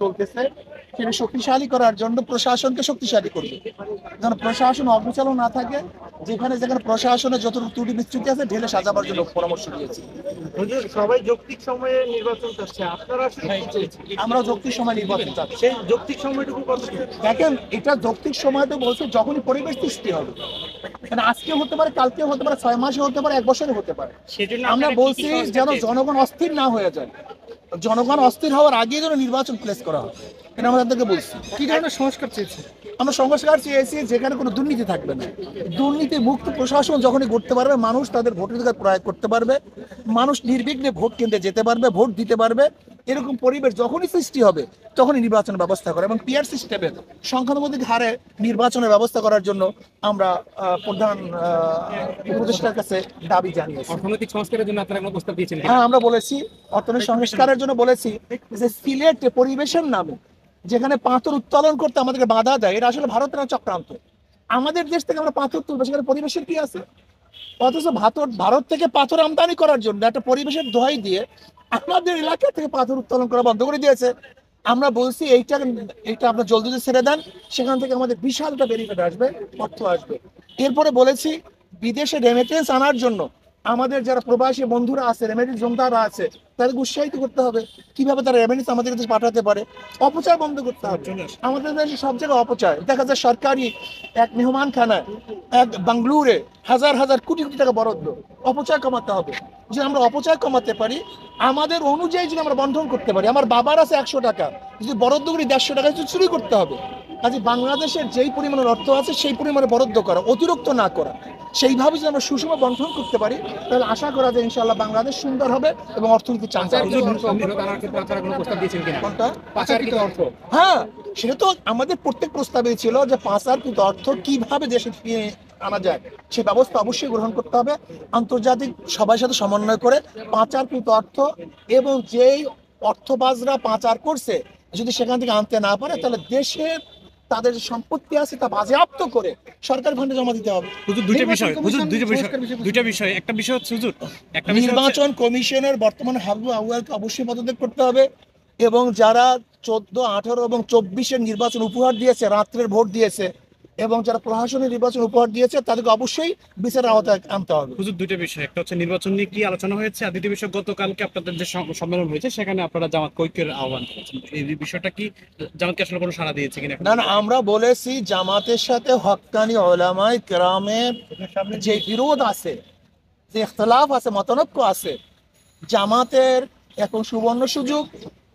চলতেছে সেটা শক্তিশালী করার জন্য প্রশাসনকে শক্তিশালী করবে। যেন প্রশাসন অবিচল না থাকে, যেখানে যেখানে প্রশাসনের যত ত্রুটি বিচ্যুতি আছে ঢেলে সাজাবার জন্য পরামর্শ দিয়েছি। হুজুর, সবাই যৌক্তিক সময়ে নির্বাচন চাচ্ছে, আপনারা আসলে কি চাইছেন? আমরা যৌক্তিক সময় নির্বাচন চাচ্ছি। সেই যৌক্তিক সময়টুকু কত? দেখেন, এটা যৌক্তিক সময় তো বলছে যখনই পরিবেশ সৃষ্টি হবে, মানে আজকে হতে পারে, কালকে হতে পারে, 6 মাসে হতে পারে, 1 বছরে হতে পারে। সেজন্য আমরা আপনারা কি বলছি কি সংস্কার যেন চেয়েছেন? জনগণ অস্থির না হয়ে যায়, জনগণ অস্থির হওয়ার আগে যেন নির্বাচন প্লেস করা হয়, এটা আমরা তাদেরকে বলছি। কি ধরনের সংস্কার চেয়েছেন? আমরা সংস্কার চেয়েছি যেখানে কোনো দুর্নীতি থাকবে না, দুর্নীতি মুক্ত প্রশাসন যখনই করতে পারবে, মানুষ তাদের ভোটাধিকার প্রয়োগ করতে পারবে, মানুষ নির্বিঘ্নে ভোট কেন্দ্রে যেতে পারবে, ভোট দিতে পারবে, এরকম পরিবেশ যখনই সৃষ্টি হবে তখনই নির্বাচনের ব্যবস্থা করে। এবং পিআর সিস্টেমের সংখ্যানুপাতিক হারে নির্বাচনের ব্যবস্থা করার জন্য আমরা প্রধান উপদেষ্টার কাছে দাবি জানিয়েছি। অর্থনৈতিক সংস্কারের জন্য আপনারা কোনো প্রস্তাব দিয়েছেন? হ্যাঁ, আমরা বলেছি অর্থনৈতিক সংস্কারের জন্য বলেছি যে সিলেটে পরিবেশের নামে যেখানে পাথর উত্তোলন করতে আমাদেরকে বাধা দেয়, এটা আসলে ভারতের চক্রান্ত। আমাদের দেশ থেকে আমরা পাথর তুলবো, সেখানে পরিবেশের কি আছে? অথচ ভারত থেকে পাথর আমদানি করার জন্য একটা পরিবেশের দোহাই দিয়ে আমাদের এলাকা থেকে পাথর উত্তোলন করা বন্ধ করে দিয়েছে। আমরা বলছি এইটা এইটা আপনার জলদি ছেড়ে দেন, সেখান থেকে আমাদের বিশাল একটা বেনিফিট আসবে, অর্থ আসবে। এরপরে বলেছি বিদেশে রেমিটেন্স আনার জন্য আমাদের যারা প্রবাসী বন্ধুরা আছে, রেমিটেন্স জমদাররা আছে, তাদেরকে উৎসাহিত করতে হবে কিভাবে তারা রেমিটেন্স আমাদের কাছে পাঠাতে পারে। অপচয় বন্ধ করতে হবে। আমাদের দেশে সব জায়গায় অপচয় দেখা যায়। সরকারি এক মেহমানখানায়, এক বাংলুরে হাজার হাজার কোটি কোটি টাকা বরাদ্দ। অপচয় কমাতে হবে। যদি আমরা অপচয় কমাতে পারি, আমাদের অনুযায়ী যদি আমরা বন্টন করতে পারি, আমার বাবার আছে 100 টাকা, যদি বরাদ্দ করি 150 টাকা চুরি করতে হবে। কাজে বাংলাদেশের যেই পরিমাণের অর্থ আছে সেই পরিমাণে বরাদ্দ করা, অতিরিক্ত না করা। সেইভাবে যদি আমরা সুষম বন্টন করতে পারি, তাহলে আশা করা যায় ইনশাআল্লাহ বাংলাদেশ সুন্দর হবে এবং অর্থনীতি চাঙ্গা হবে। কোনটা? হ্যাঁ, সেটা তো আমাদের প্রত্যেক প্রস্তাবে ছিল যে পাচারকৃত অর্থ কিভাবে দেশে ফিরিয়ে আনা যায়, সে ব্যবস্থা অবশ্যই গ্রহণ করতে হবে। আন্তর্জাতিক সবার সাথে সমন্বয় করে পাচারকৃত অর্থ এবং যেই অর্থবাজরা পাচার করছে যদি সেখান থেকে আনতে না পারে, তাহলে দেশের তাদের যে সম্পত্তি আছে তা বাজেয়াপ্ত করে সরকার ফান্ডে জমা দিতে হবে। দুইটা বিষয়, একটা বিষয় হচ্ছে হুজুর, নির্বাচন কমিশনের বর্তমানে হাবু আউয়ালকে অবশ্যই পদত্যাগ করতে হবে এবং যারা 14, 18 এবং 24-এর নির্বাচন উপহার দিয়েছে, রাত্রের ভোট দিয়েছে এবং যারা প্রশাসনের নির্বাচন উপহার দিয়েছে, তাদেরকে অবশ্যই বিচারের আওতায় আনতে হবে। হুজুর, দুইটা বিষয়, একটা হচ্ছে নির্বাচন নিয়ে কি আলোচনা হয়েছে, আর দ্বিতীয় বিষয় গতকালকে আপনাদের যে সম্মেলন হয়েছে সেখানে আপনারা জামাত ঐক্যের আহ্বান করেছেন। এই বিষয়টা কি জামাতকে আসলে কোনো সাড়া দিয়েছে কিনা? না, আমরা বলেছি জামাতের সাথে হক্কানি ওলামায়ে কেরামের যে বিরোধ আছে, যে ইখতিলাফ আছে, মতানৈক্য আছে, জামাতের এখন সুবর্ণ সুযোগ।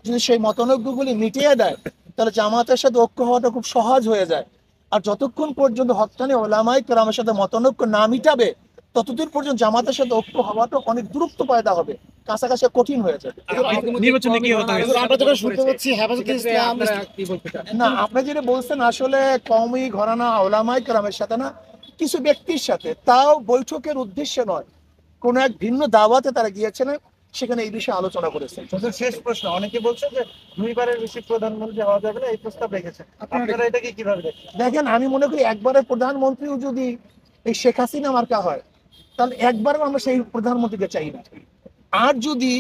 যদি সেই মতানৈক্যগুলি মিটিয়ে দেয়, তাহলে জামাতের সাথে ঐক্য হওয়াটা খুব সহজ হয়ে যায়। আর যতক্ষণ পর্যন্ত হক্কানি ওলামায়ে কেরামের সাথে মতানৈক্য না মিটাবে, ততদিন পর্যন্ত জামাতের সাথে ঐক্য হওয়াটা অনেক দূরত্ব পয়দা হবে, কাছাকাছি কঠিন হয়ে যাবে। নির্বাচনে কি হতে হবে? আমরা যেটা শুনতে পাচ্ছি হেফাজতে ইসলাম, না, আপনি যেটা বলছেন আসলে কওমি ঘরানা ওলামায়ে কেরামের সাথে না, কিছু ব্যক্তির সাথে, তাও বৈঠকের উদ্দেশ্যে নয়, কোনো এক ভিন্ন দাওয়াতে তারা গিয়েছেন, সেখানে এই বিষয়ে আলোচনা করেছেন। শেষ প্রশ্ন, অনেকে বলছে যে 2বারের বেশি প্রধানমন্ত্রী হওয়া যাবে না, এই প্রস্তাব রেখেছেন, আপনারা এটাকে কিভাবে দেখেন? দেখেন, আমি মনে করি একবারের প্রধানমন্ত্রীও যদি এই শেখ হাসিনা মার্কা হয়, তাহলে একবারও আমরা সেই প্রধানমন্ত্রীকে চাই না। আর যদি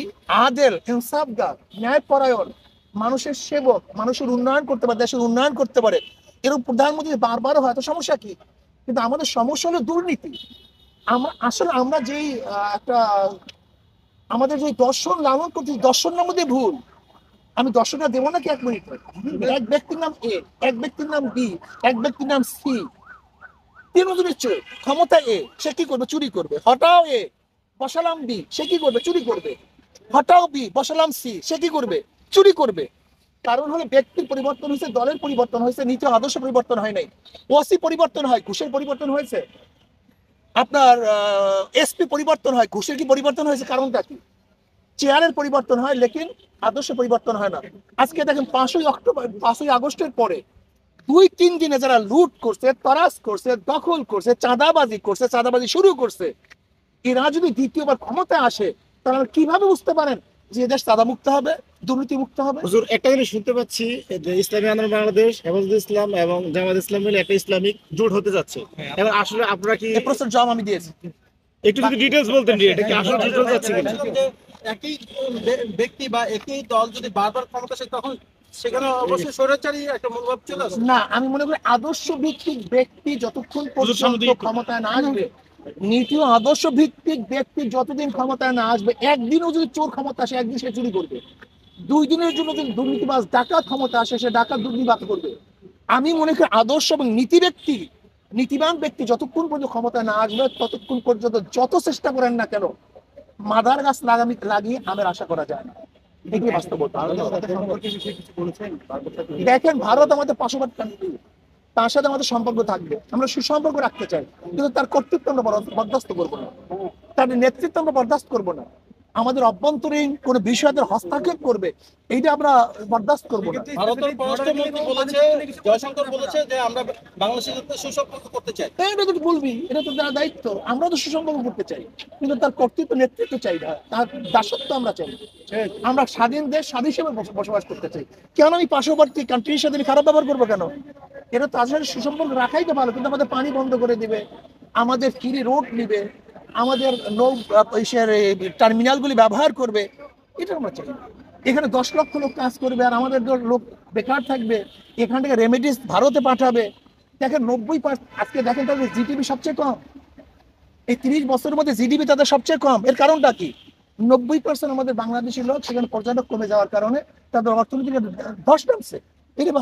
আদেল, ইনসাফগার, ন্যায়পরায়ণ, মানুষের সেবক, মানুষের উন্নয়ন করতে পারে, দেশের উন্নয়ন করতে পারে, এরকম প্রধানমন্ত্রী বারবারও হয় তো সমস্যা কি? কিন্তু আমাদের সমস্যা হলো দুর্নীতি। আমরা যেই একটা আমাদের যে দর্শন লালন করতে, দর্শনের মধ্যে ভুল। আমি দর্শনটা দেবো নাকি 1 মিনিট? এক ব্যক্তির নাম এ, এক ব্যক্তির নাম বি, এক ব্যক্তির নাম সি, তিনজনের চোর, ক্ষমতা এ, সে কি করবে? চুরি করবে। হটাও এ, বসালাম বি, সে কি করবে? চুরি করবে। হটাও বি, বসালাম সি, সে কি করবে? চুরি করবে। কারণ হলো ব্যক্তির পরিবর্তন হয়েছে, দলের পরিবর্তন হয়েছে, নীতি আদর্শ পরিবর্তন হয় নাই। ওসি পরিবর্তন হয়, ঘুষের পরিবর্তন হয়েছে। আপনার এসপি পরিবর্তন হয়, ঘুষের কি পরিবর্তন হয়েছে? কারণটা কি? চেয়ারের পরিবর্তন হয়, লেকিন আদর্শ পরিবর্তন হয় না। আজকে দেখেন 5ই আগস্টের পরে 2-3 দিনে যারা লুট করছে, তরাস করছে, দখল করছে, চাঁদাবাজি শুরু করছে, এরা যদি দ্বিতীয়বার ক্ষমতায় আসে, তাহলে কিভাবে বুঝতে পারেন যে দেশ চাঁদা মুক্ত হবে, দুর্নীতি মুক্ত হবে? হুজুর, একটা জিনিস শুনতে পাচ্ছি যে ইসলামী আন্দোলন বাংলাদেশ, হেফাজতে ইসলাম এবং জামাত ইসলাম মিলে একটা ইসলামিক জোট হতে যাচ্ছে। এবার আসলে আপনারা কি এই প্রশ্নের জবাব আমি দিয়েছি। একটু যদি ডিটেইলস বলতেন যে এটা কি আসলে জোট হতে যাচ্ছে কিনা? একই ব্যক্তি বা একই দল যদি বারবার ক্ষমতা আসে, তখন সেখানে অবশ্যই স্বৈরাচারী একটা মনোভাব চলে আসে। না, আমি মনে করি আদর্শ ভিত্তিক ব্যক্তি যতক্ষণ পর্যন্ত ক্ষমতায় না আসবে, নীতি ও আদর্শ ভিত্তিক ব্যক্তি যতদিন ক্ষমতায় না আসবে, একদিনও যদি চোর ক্ষমতা আসে একদিন সে চুরি করবে, 2 দিনের জন্য যদি দুর্নীতিবাজ ডাকাত ক্ষমতা আসে সে ডাকাত দুর্নীতিবাদ করবে। আমি মনে করি আদর্শ এবং নীতিবান ব্যক্তি যতক্ষণ পর্যন্ত ক্ষমতায় না আসবে ততক্ষণ পর্যন্ত যত চেষ্টা করেন না কেন মাদার গাছ লাগিয়ে আমের আশা করা যায় না। এগুলি বাস্তবতা। দেখেন, ভারত আমাদের পার্শ্ববর্তী কান্ট্রি, তার সাথে আমাদের সম্পর্ক থাকবে, আমরা সুসম্পর্ক রাখতে চাই, কিন্তু তার কর্তৃত্ব আমরা বরদাস্ত করবো না, তার নেতৃত্ব আমরা বরদাস্ত করবো না, আমাদের অভ্যন্তরীণ কোনো বিষয়দের হস্তক্ষেপ করবে এইটা আমরা বরদাস্ত করবো না। ভারতের পররাষ্ট্রমন্ত্রী বলেছে, জয়শঙ্কর বলেছে যে আমরা বাংলাদেশের সাথে সুসম্পর্ক করতে চাই। এটা তো বলবি, এটা তো তার দায়িত্ব, আমরা তো সুসম্পর্ক করতে চাই, কিন্তু তার কর্তৃত্ব নেতৃত্ব চাই না, তার দাসত্ব আমরা চাই। আমরা স্বাধীন দেশ, স্বাধীন হিসেবে বসবাস করতে চাই। কেন আমি পার্শ্ববর্তী কান্ট্রির সাথে খারাপ ব্যবহার করবো কেন? এটা তার সাথে সুসম্পর্ক রাখাই তো ভালো, কিন্তু আমাদের পানি বন্ধ করে দিবে, আমাদের ফ্রি রোড নিবে, আমাদের নৌ টার্মিনালগুলি ব্যবহার করবে, এটা আমরা চাই না। এখানে 10 লক্ষ লোক কাজ করবে আর আমাদের লোক বেকার থাকবে, এখান থেকে রেমিডিস ভারতে পাঠাবে। দেখেন 90%, আজকে দেখেন তাদের জিডিপি সবচেয়ে কম, এই 30 বছরের মধ্যে জিডিপি তাদের সবচেয়ে কম। এর কারণটা কি? 90% আমাদের বাংলাদেশি লোক সেখানে পর্যটক কমে যাওয়ার কারণে তাদের অর্থনীতিকে ধস নামছে। এটা